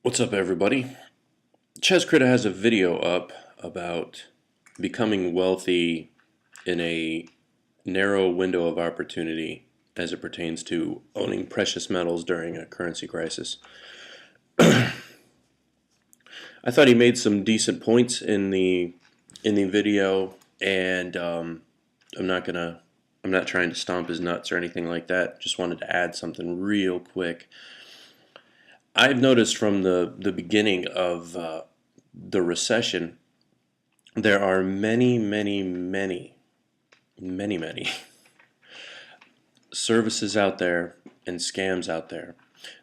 What's up, everybody? Chezkritta has a video up about becoming wealthy in a narrow window of opportunity as it pertains to owning precious metals during a currency crisis. I thought he made some decent points in the video, and I'm not trying to stomp his nuts or anything like that. Just wanted to add something real quick. I've noticed from the beginning of the recession, there are many services out there and scams out there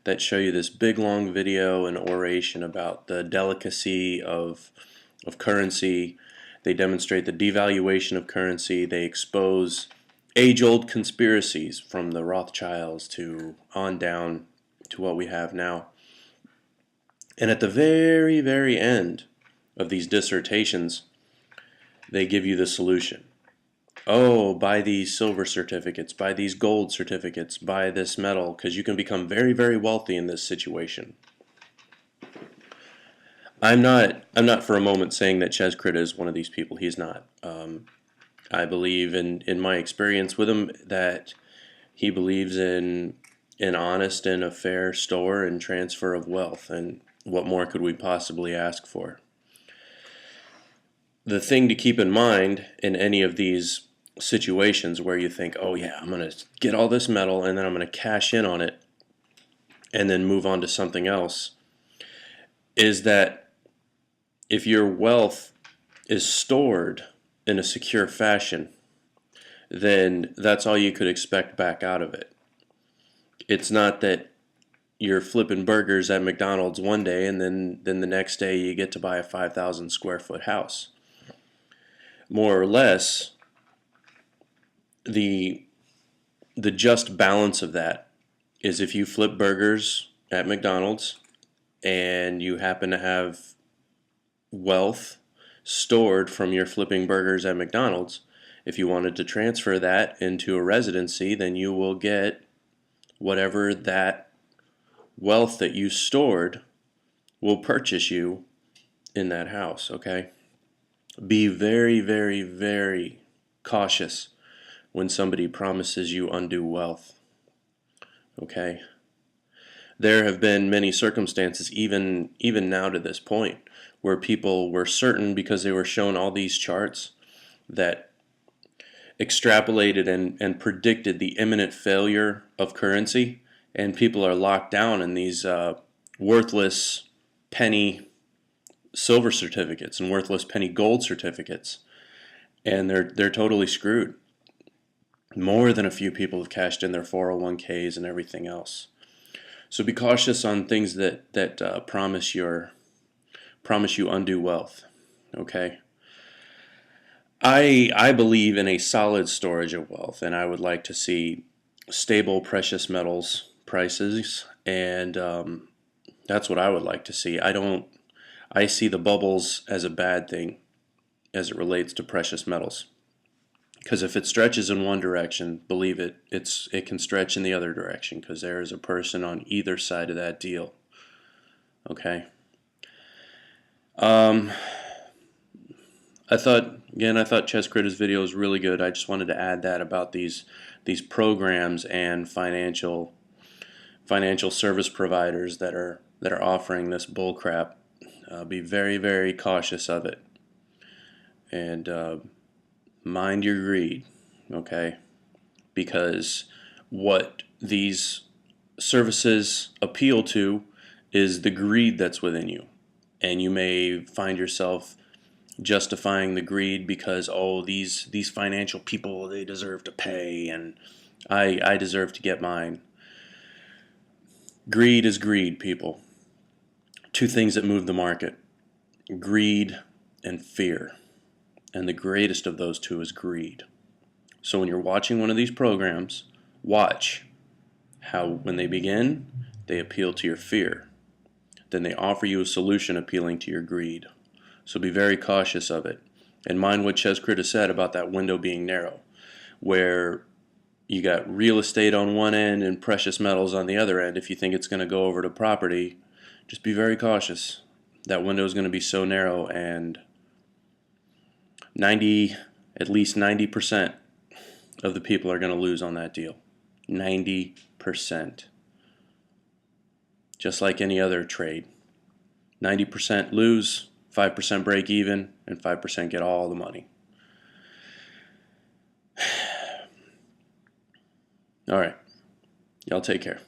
that show you this big long video and oration about the delicacy of currency. They demonstrate the devaluation of currency. They expose age-old conspiracies from the Rothschilds to on down to what we have now. And at the very end of these dissertations, they give you the solution. Oh, buy these silver certificates, buy these gold certificates, buy this metal, because you can become very wealthy in this situation. I'm not for a moment saying that Chezkritta is one of these people. He's not. I believe in my experience with him that he believes in an honest and a fair store and transfer of wealth, and what more could we possibly ask for? The thing to keep in mind in any of these situations where you think, oh yeah, I'm going to get all this metal and then I'm going to cash in on it and then move on to something else, is that if your wealth is stored in a secure fashion, then that's all you could expect back out of it. It's not that you're flipping burgers at McDonald's one day and then the next day you get to buy a 5,000 square foot house. More or less, the just balance of that is if you flip burgers at McDonald's and you happen to have wealth stored from your flipping burgers at McDonald's, if you wanted to transfer that into a residency, then you will get whatever that wealth that you stored will purchase you in that house, okay? Be very cautious when somebody promises you undue wealth, okay? There have been many circumstances, even now to this point, where people were certain because they were shown all these charts that extrapolated and predicted the imminent failure of currency, and people are locked down in these worthless penny silver certificates and worthless penny gold certificates, and they're totally screwed. More than a few people have cashed in their 401ks and everything else. So be cautious on things that promise you undue wealth. Okay. I believe in a solid storage of wealth, and I would like to see stable precious metals prices, and that's what I would like to see. I see the bubbles as a bad thing as it relates to precious metals, because if it stretches in one direction, believe it, it can stretch in the other direction, because there is a person on either side of that deal. Okay. I thought Chezkritta's video was really good. I just wanted to add that about these programs and financial service providers that are offering this bull crap. Be very cautious of it, and mind your greed, okay? Because what these services appeal to is the greed that's within you, and you may find yourself justifying the greed because, oh, these financial people, they deserve to pay, and I deserve to get mine. Greed is greed, people. Two things that move the market: greed and fear. And the greatest of those two is greed. So when you're watching one of these programs, watch how when they begin, they appeal to your fear. Then they offer you a solution appealing to your greed. So be very cautious of it. And mind what Chezkritta said about that window being narrow, where you got real estate on one end and precious metals on the other end. If you think it's going to go over to property, just be very cautious. That window is going to be so narrow, and at least 90% of the people are going to lose on that deal. 90%. Just like any other trade. 90% lose, 5% break even, and 5% get all the money. All right. Y'all take care.